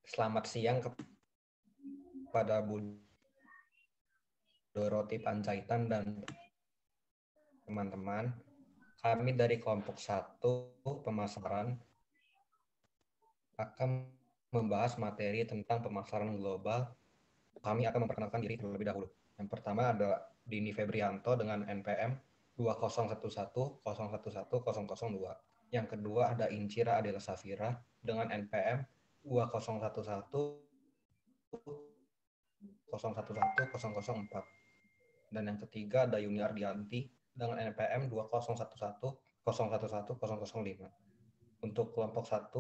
Selamat siang kepada Bu Doroti Panjaitan dan teman-teman. Kami dari kelompok 1 pemasaran akan membahas materi tentang pemasaran global. Kami akan memperkenalkan diri terlebih dahulu. Yang pertama ada Dini Febrianto dengan NPM 201101101002. Yang kedua ada Incira Adela Safira dengan NPM 2011001004. Dan yang ketiga ada Yuni Ardianti dengan NPM 2011001005. Untuk kelompok 1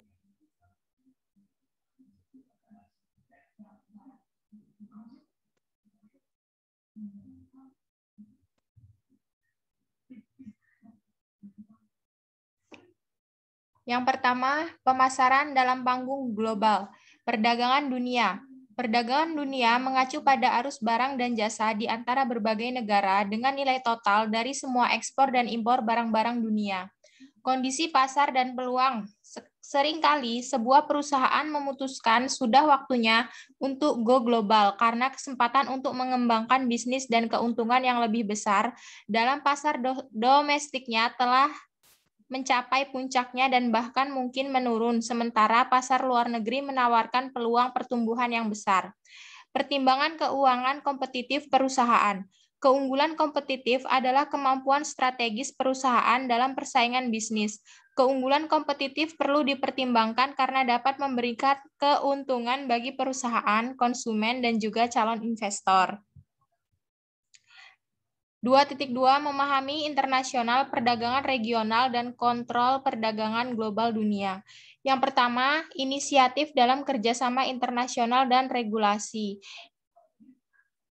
Yang pertama, pemasaran dalam panggung global, perdagangan dunia. Perdagangan dunia mengacu pada arus barang dan jasa di antara berbagai negara dengan nilai total dari semua ekspor dan impor barang-barang dunia. Kondisi pasar dan peluang. Seringkali sebuah perusahaan memutuskan sudah waktunya untuk go global karena kesempatan untuk mengembangkan bisnis dan keuntungan yang lebih besar dalam pasar domestiknya telah mencapai puncaknya dan bahkan mungkin menurun, sementara pasar luar negeri menawarkan peluang pertumbuhan yang besar. Pertimbangan keuangan kompetitif perusahaan. Keunggulan kompetitif adalah kemampuan strategis perusahaan dalam persaingan bisnis. Keunggulan kompetitif perlu dipertimbangkan karena dapat memberikan keuntungan bagi perusahaan, konsumen, dan juga calon investor. 2.2 Memahami internasional, perdagangan regional, dan kontrol perdagangan global dunia. Yang pertama, inisiatif dalam kerjasama internasional dan regulasi.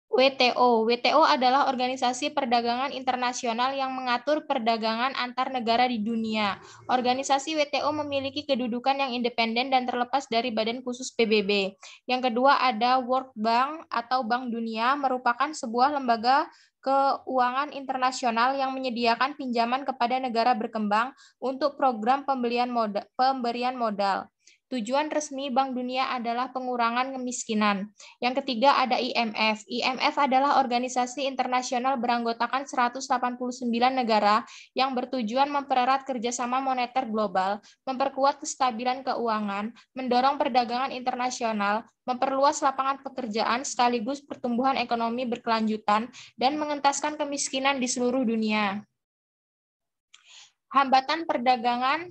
WTO. WTO adalah organisasi perdagangan internasional yang mengatur perdagangan antar negara di dunia. Organisasi WTO memiliki kedudukan yang independen dan terlepas dari badan khusus PBB. Yang kedua ada World Bank atau Bank Dunia, merupakan sebuah lembaga keuangan internasional yang menyediakan pinjaman kepada negara berkembang untuk program pemberian modal. Tujuan resmi Bank Dunia adalah pengurangan kemiskinan. Yang ketiga ada IMF. IMF adalah organisasi internasional beranggotakan 189 negara yang bertujuan mempererat kerjasama moneter global, memperkuat kestabilan keuangan, mendorong perdagangan internasional, memperluas lapangan pekerjaan sekaligus pertumbuhan ekonomi berkelanjutan, dan mengentaskan kemiskinan di seluruh dunia. Hambatan perdagangan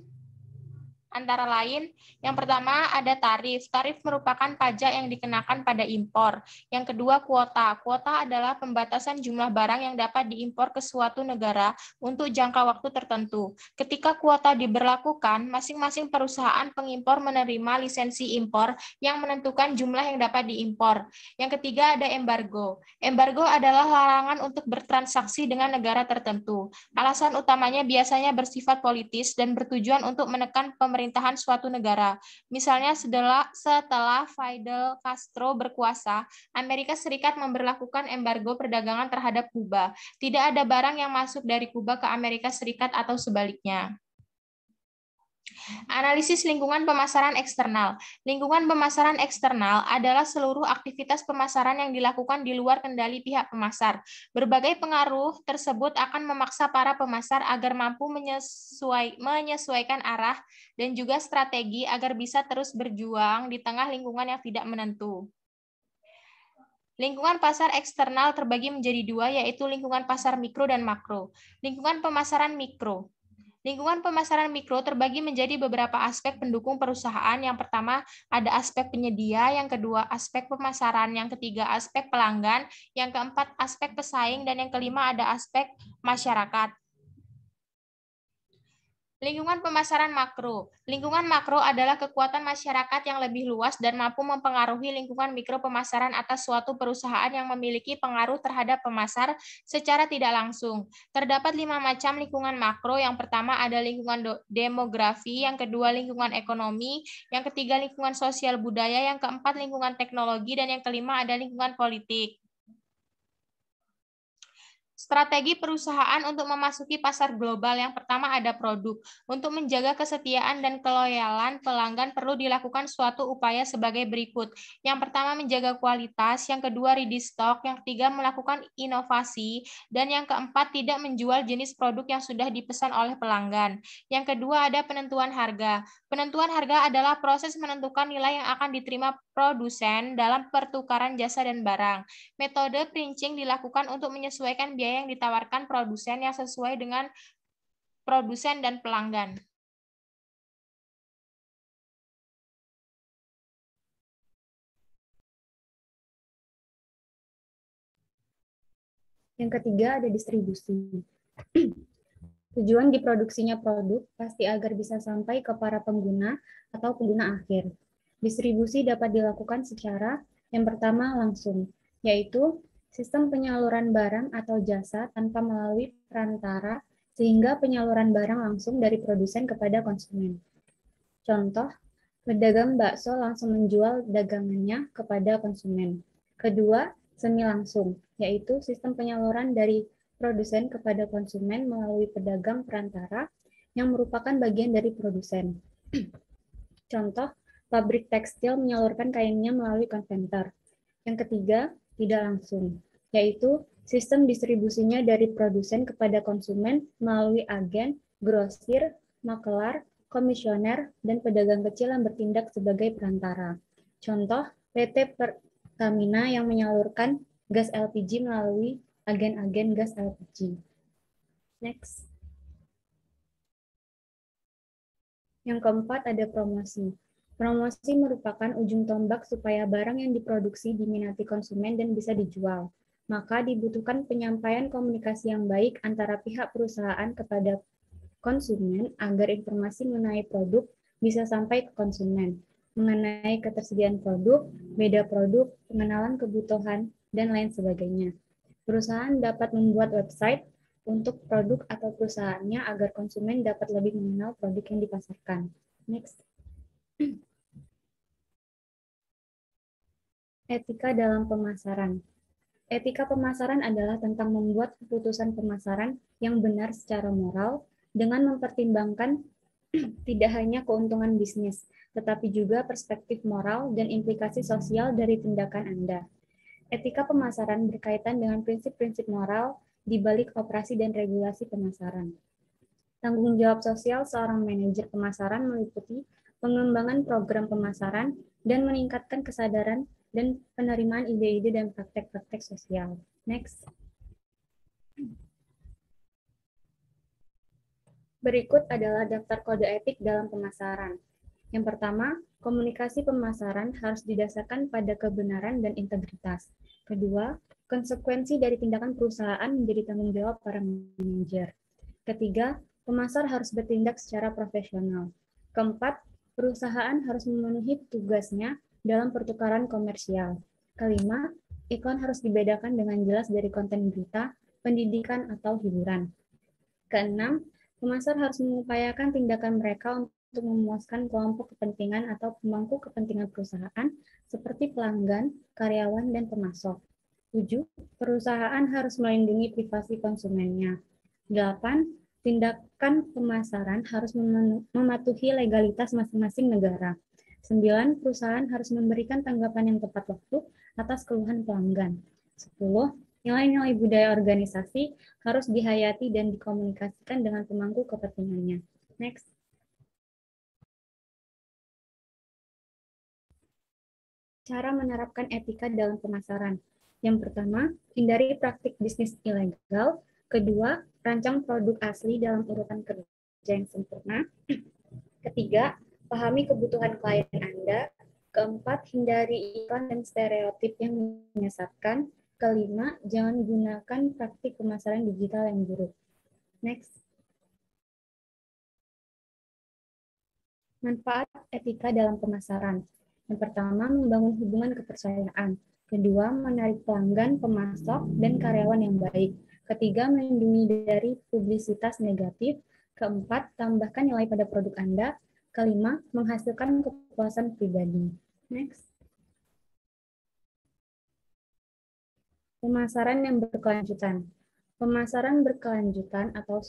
antara lain, yang pertama ada tarif. Tarif merupakan pajak yang dikenakan pada impor. Yang kedua kuota. Kuota adalah pembatasan jumlah barang yang dapat diimpor ke suatu negara untuk jangka waktu tertentu. Ketika kuota diberlakukan, masing-masing perusahaan pengimpor menerima lisensi impor yang menentukan jumlah yang dapat diimpor. Yang ketiga ada embargo. Embargo adalah larangan untuk bertransaksi dengan negara tertentu. Alasan utamanya biasanya bersifat politis dan bertujuan untuk menekan pemerintahan suatu negara. Misalnya setelah Fidel Castro berkuasa, Amerika Serikat memberlakukan embargo perdagangan terhadap Kuba. Tidak ada barang yang masuk dari Kuba ke Amerika Serikat atau sebaliknya. Analisis lingkungan pemasaran eksternal. Lingkungan pemasaran eksternal adalah seluruh aktivitas pemasaran yang dilakukan di luar kendali pihak pemasar. Berbagai pengaruh tersebut akan memaksa para pemasar agar mampu menyesuaikan arah dan juga strategi agar bisa terus berjuang di tengah lingkungan yang tidak menentu. Lingkungan pasar eksternal terbagi menjadi dua, yaitu lingkungan pasar mikro dan makro. Lingkungan pemasaran mikro. Lingkungan pemasaran mikro terbagi menjadi beberapa aspek pendukung perusahaan. Yang pertama ada aspek penyedia, yang kedua aspek pemasaran, yang ketiga aspek pelanggan, yang keempat aspek pesaing, dan yang kelima ada aspek masyarakat. Lingkungan pemasaran makro. Lingkungan makro adalah kekuatan masyarakat yang lebih luas dan mampu mempengaruhi lingkungan mikro pemasaran atas suatu perusahaan yang memiliki pengaruh terhadap pemasar secara tidak langsung. Terdapat 5 macam lingkungan makro. Yang pertama ada lingkungan demografi, yang kedua lingkungan ekonomi, yang ketiga lingkungan sosial budaya, yang keempat lingkungan teknologi, dan yang kelima ada lingkungan politik. Strategi perusahaan untuk memasuki pasar global yang pertama ada produk. Untuk menjaga kesetiaan dan keloyalan pelanggan perlu dilakukan suatu upaya sebagai berikut. Yang pertama menjaga kualitas, yang kedua ready stock, yang ketiga melakukan inovasi, dan yang keempat tidak menjual jenis produk yang sudah dipesan oleh pelanggan. Yang kedua ada penentuan harga. Penentuan harga adalah proses menentukan nilai yang akan diterima produsen dalam pertukaran jasa dan barang. Metode printing dilakukan untuk menyesuaikan biaya yang ditawarkan produsen yang sesuai dengan produsen dan pelanggan. Yang ketiga ada distribusi. Tujuan diproduksinya produk pasti agar bisa sampai ke para pengguna atau pengguna akhir. Distribusi dapat dilakukan secara yang pertama langsung, yaitu sistem penyaluran barang atau jasa tanpa melalui perantara sehingga penyaluran barang langsung dari produsen kepada konsumen. Contoh, pedagang bakso langsung menjual dagangannya kepada konsumen. Kedua, semi langsung, yaitu sistem penyaluran dari produsen kepada konsumen melalui pedagang perantara yang merupakan bagian dari produsen. Contoh, pabrik tekstil menyalurkan kainnya melalui konventer. Yang ketiga, tidak langsung, yaitu sistem distribusinya dari produsen kepada konsumen melalui agen, grosir, makelar, komisioner, dan pedagang kecil yang bertindak sebagai perantara. Contoh, PT Pertamina yang menyalurkan gas LPG melalui agen-agen gas LPG. Next. Yang keempat ada promosi. Promosi merupakan ujung tombak supaya barang yang diproduksi diminati konsumen dan bisa dijual. Maka dibutuhkan penyampaian komunikasi yang baik antara pihak perusahaan kepada konsumen agar informasi mengenai produk bisa sampai ke konsumen, mengenai ketersediaan produk, beda produk, pengenalan kebutuhan, dan lain sebagainya. Perusahaan dapat membuat website untuk produk atau perusahaannya agar konsumen dapat lebih mengenal produk yang dipasarkan. Next. Etika dalam pemasaran. Etika pemasaran adalah tentang membuat keputusan pemasaran yang benar secara moral dengan mempertimbangkan tidak hanya keuntungan bisnis, tetapi juga perspektif moral dan implikasi sosial dari tindakan Anda. Etika pemasaran berkaitan dengan prinsip-prinsip moral di balik operasi dan regulasi pemasaran. Tanggung jawab sosial seorang manajer pemasaran meliputi pengembangan program pemasaran dan meningkatkan kesadaran dan penerimaan ide-ide dan praktek-praktek sosial. Next. Berikut adalah daftar kode etik dalam pemasaran. Yang pertama, komunikasi pemasaran harus didasarkan pada kebenaran dan integritas. Kedua, konsekuensi dari tindakan perusahaan menjadi tanggung jawab para manajer. Ketiga, pemasar harus bertindak secara profesional. Keempat, perusahaan harus memenuhi tugasnya dalam pertukaran komersial. Kelima, iklan harus dibedakan dengan jelas dari konten berita, pendidikan, atau hiburan. Keenam, pemasar harus mengupayakan tindakan mereka untuk memuaskan kelompok kepentingan atau pemangku kepentingan perusahaan seperti pelanggan, karyawan, dan pemasok. 7. Perusahaan harus melindungi privasi konsumennya. 8. Tindakan pemasaran harus mematuhi legalitas masing-masing negara. 9. Perusahaan harus memberikan tanggapan yang tepat waktu atas keluhan pelanggan. 10. Nilai-nilai budaya organisasi harus dihayati dan dikomunikasikan dengan pemangku kepentingannya. Next. Cara menerapkan etika dalam pemasaran. Yang pertama, hindari praktik bisnis ilegal. Kedua, rancang produk asli dalam urutan kerja yang sempurna. Ketiga, pahami kebutuhan klien Anda. Keempat, hindari iklan dan stereotip yang menyesatkan. Kelima, jangan gunakan praktik pemasaran digital yang buruk. Next. Manfaat etika dalam pemasaran. Yang pertama, membangun hubungan kepercayaan. Kedua, menarik pelanggan, pemasok, dan karyawan yang baik. Ketiga, melindungi dari publisitas negatif. Keempat, tambahkan nilai pada produk Anda. Kelima, menghasilkan kepuasan pribadi. Next. Pemasaran yang berkelanjutan. Pemasaran berkelanjutan atau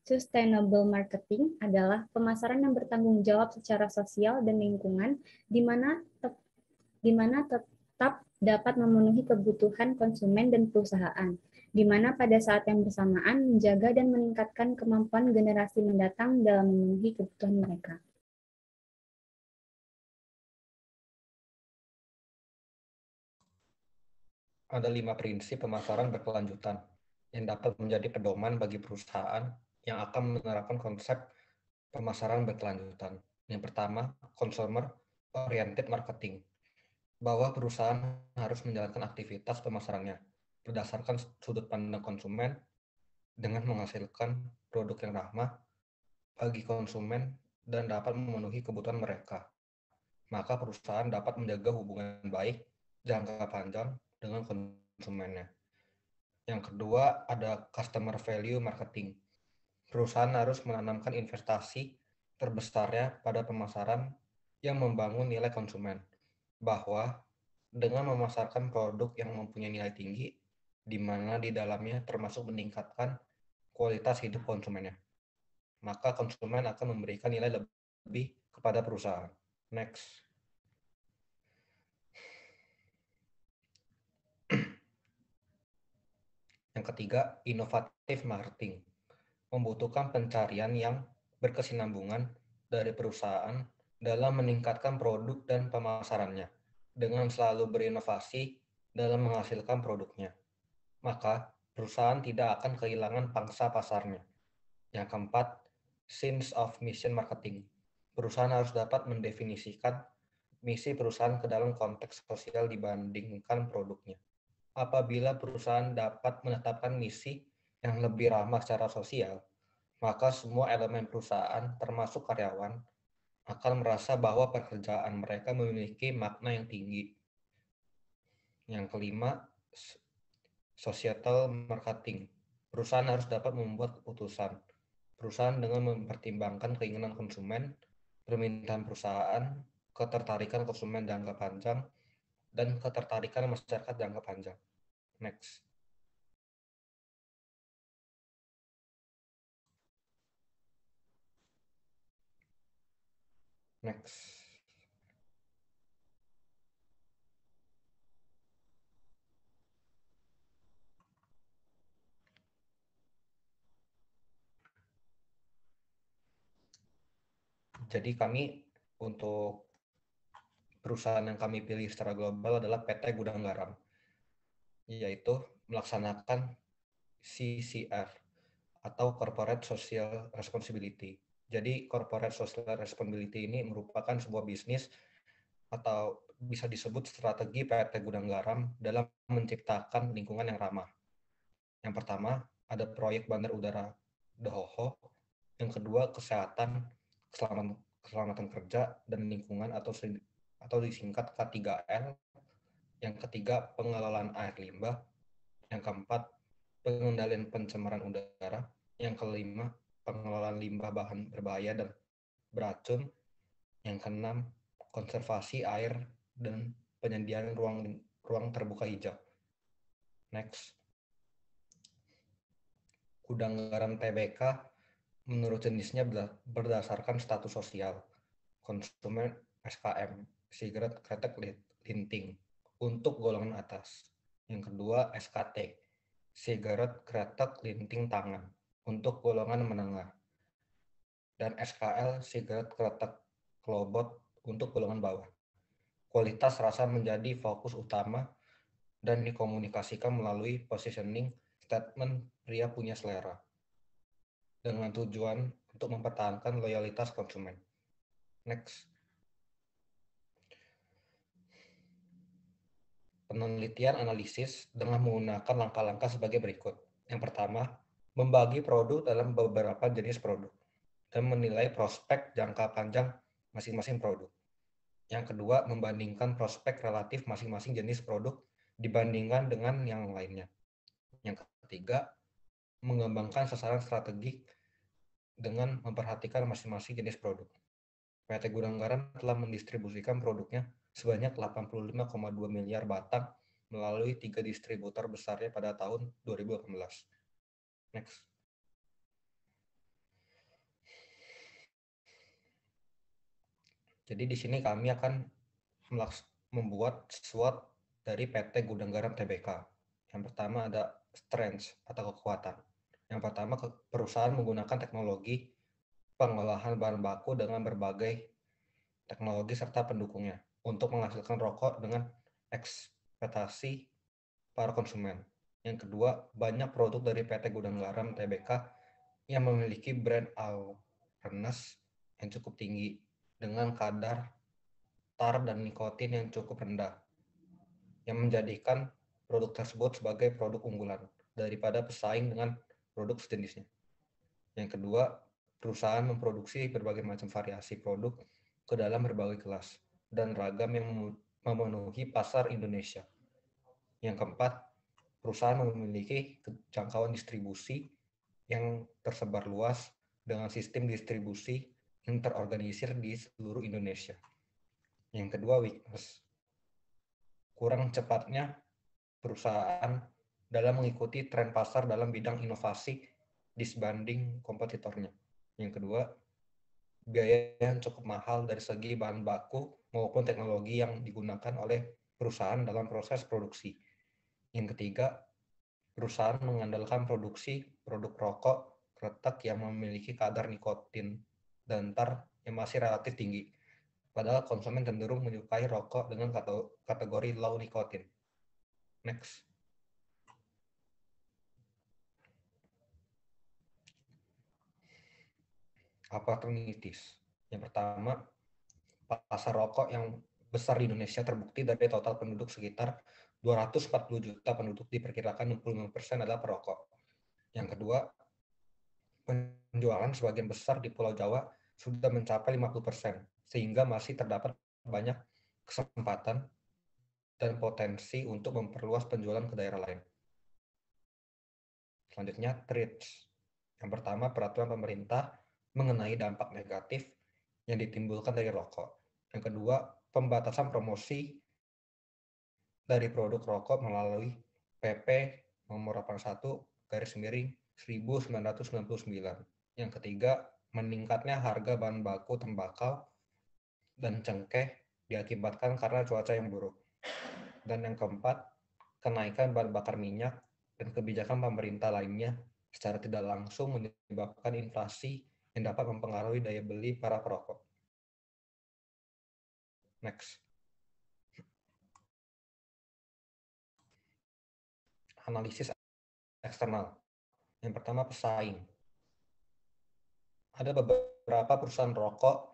sustainable marketing adalah pemasaran yang bertanggung jawab secara sosial dan lingkungan, di mana tetap dapat memenuhi kebutuhan konsumen dan perusahaan, di mana pada saat yang bersamaan menjaga dan meningkatkan kemampuan generasi mendatang dalam memenuhi kebutuhan mereka. Ada 5 prinsip pemasaran berkelanjutan yang dapat menjadi pedoman bagi perusahaan yang akan menerapkan konsep pemasaran berkelanjutan. Yang pertama, consumer oriented marketing, bahwa perusahaan harus menjalankan aktivitas pemasarannya berdasarkan sudut pandang konsumen dengan menghasilkan produk yang ramah bagi konsumen dan dapat memenuhi kebutuhan mereka. Maka perusahaan dapat menjaga hubungan baik jangka panjang dengan konsumennya. Yang kedua, ada customer value marketing. Perusahaan harus menanamkan investasi terbesarnya pada pemasaran yang membangun nilai konsumen, bahwa dengan memasarkan produk yang mempunyai nilai tinggi, di mana di dalamnya termasuk meningkatkan kualitas hidup konsumennya, maka konsumen akan memberikan nilai lebih kepada perusahaan. Next. Yang ketiga, inovatif marketing. Membutuhkan pencarian yang berkesinambungan dari perusahaan dalam meningkatkan produk dan pemasarannya, dengan selalu berinovasi dalam menghasilkan produknya. Maka, perusahaan tidak akan kehilangan pangsa pasarnya. Yang keempat, sense of mission marketing. Perusahaan harus dapat mendefinisikan misi perusahaan ke dalam konteks sosial dibandingkan produknya. Apabila perusahaan dapat menetapkan misi yang lebih ramah secara sosial, maka semua elemen perusahaan, termasuk karyawan, akan merasa bahwa pekerjaan mereka memiliki makna yang tinggi. Yang kelima, societal marketing. Perusahaan harus dapat membuat keputusan. Perusahaan dengan mempertimbangkan keinginan konsumen, permintaan perusahaan, ketertarikan konsumen jangka panjang, dan ketertarikan masyarakat jangka panjang. Next. Next. Jadi kami untuk perusahaan yang kami pilih secara global adalah PT Gudang Garam, yaitu melaksanakan CCR atau Corporate Social Responsibility. Jadi Corporate Social Responsibility ini merupakan sebuah bisnis atau bisa disebut strategi PT Gudang Garam dalam menciptakan lingkungan yang ramah. Yang pertama, ada proyek Bandar Udara Dohoho. Yang kedua, kesehatan, keselamatan kerja dan lingkungan atau disingkat K3L. Yang ketiga, pengelolaan air limbah. Yang keempat, pengendalian pencemaran udara. Yang kelima, pengelolaan limbah bahan berbahaya dan beracun. Yang keenam, konservasi air dan penyediaan ruang terbuka hijau. Next. Gudang garam TBK menurut jenisnya berdasarkan status sosial. Konsumen SKM, sigaret kretek linting, untuk golongan atas. Yang kedua, SKT, sigaret kretek linting tangan, untuk golongan menengah. Dan SKL, sigaret kretek klobot, untuk golongan bawah. Kualitas rasa menjadi fokus utama dan dikomunikasikan melalui positioning statement pria punya selera, dengan tujuan untuk mempertahankan loyalitas konsumen. Next. Penelitian analisis dengan menggunakan langkah-langkah sebagai berikut. Yang pertama, membagi produk dalam beberapa jenis produk dan menilai prospek jangka panjang masing-masing produk. Yang kedua, membandingkan prospek relatif masing-masing jenis produk dibandingkan dengan yang lainnya. Yang ketiga, mengembangkan sasaran strategik dengan memperhatikan masing-masing jenis produk. PT Gudang Garam telah mendistribusikan produknya sebanyak 85,2 miliar batang melalui 3 distributor besarnya pada tahun 2018. Next. Jadi di sini kami akan membuat SWOT dari PT Gudang Garam Tbk. Yang pertama ada strength atau kekuatan. Yang pertama, perusahaan menggunakan teknologi pengolahan bahan baku dengan berbagai teknologi serta pendukungnya untuk menghasilkan rokok dengan ekspektasi para konsumen. Yang kedua, banyak produk dari PT Gudang Garam Tbk yang memiliki brand awareness yang cukup tinggi dengan kadar tar dan nikotin yang cukup rendah, yang menjadikan produk tersebut sebagai produk unggulan daripada pesaing dengan produk sejenisnya. Yang kedua, perusahaan memproduksi berbagai macam variasi produk ke dalam berbagai kelas dan ragam yang memenuhi pasar Indonesia. Yang keempat, perusahaan memiliki jangkauan distribusi yang tersebar luas dengan sistem distribusi yang terorganisir di seluruh Indonesia. Yang kedua, weakness. Kurang cepatnya perusahaan dalam mengikuti tren pasar dalam bidang inovasi disbanding kompetitornya. Yang kedua, biaya yang cukup mahal dari segi bahan baku maupun teknologi yang digunakan oleh perusahaan dalam proses produksi. Yang ketiga, perusahaan mengandalkan produksi produk rokok kretek yang memiliki kadar nikotin dan tar yang masih relatif tinggi. Padahal konsumen cenderung menyukai rokok dengan kategori low nikotin. Next. Opportunities. Yang pertama, pasar rokok yang besar di Indonesia terbukti dari total penduduk sekitar 240 juta penduduk diperkirakan 65% adalah perokok. Yang kedua, penjualan sebagian besar di Pulau Jawa sudah mencapai 50%, sehingga masih terdapat banyak kesempatan dan potensi untuk memperluas penjualan ke daerah lain. Selanjutnya, threats. Yang pertama, peraturan pemerintah mengenai dampak negatif yang ditimbulkan dari rokok. Yang kedua, pembatasan promosi dari produk rokok melalui PP nomor 81/1999. Yang ketiga, meningkatnya harga bahan baku tembakau dan cengkeh diakibatkan karena cuaca yang buruk. Dan yang keempat, kenaikan bahan bakar minyak dan kebijakan pemerintah lainnya secara tidak langsung menyebabkan inflasi yang dapat mempengaruhi daya beli para perokok. Next. Analisis eksternal. Yang pertama, pesaing. Ada beberapa perusahaan rokok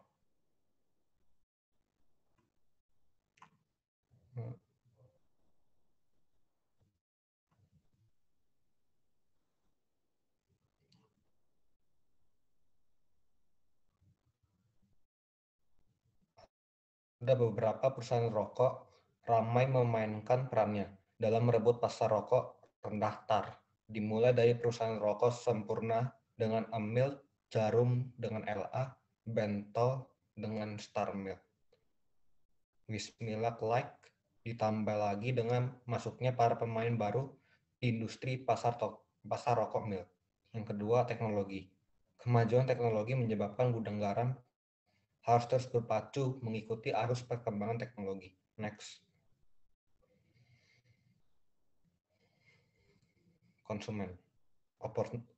ramai memainkan perannya dalam merebut pasar rokok rendah tar. Dimulai dari perusahaan rokok Sempurna dengan Amil, Jarum dengan LA, Bentol dengan Star Milk, Wismilak Like, ditambah lagi dengan masuknya para pemain baru di industri pasar rokok milk. Yang kedua, teknologi. Kemajuan teknologi menyebabkan Gudang Garam harus terus berpacu mengikuti arus perkembangan teknologi. Next. Konsumen.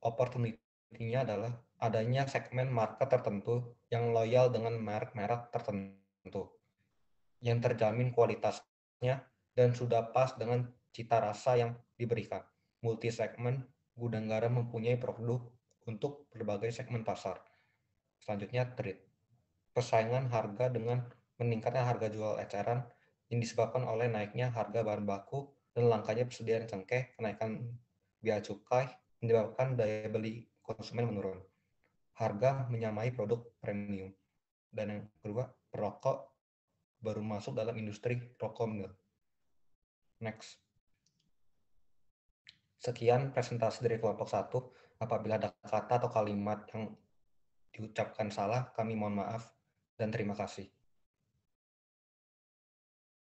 Opportunity-nya adalah adanya segmen market tertentu yang loyal dengan merek-merek tertentu, yang terjamin kualitasnya dan sudah pas dengan cita rasa yang diberikan. Multi segmen, Gudang Garam mempunyai produk untuk berbagai segmen pasar. Selanjutnya, trade. Persaingan harga dengan meningkatnya harga jual eceran yang disebabkan oleh naiknya harga bahan baku dan langkanya persediaan cengkeh, kenaikan biaya cukai menyebabkan daya beli konsumen menurun. Harga menyamai produk premium. Dan yang kedua, perokok baru masuk dalam industri rokok milk. Next. Sekian presentasi dari kelompok 1. Apabila ada kata atau kalimat yang diucapkan salah, kami mohon maaf dan terima kasih.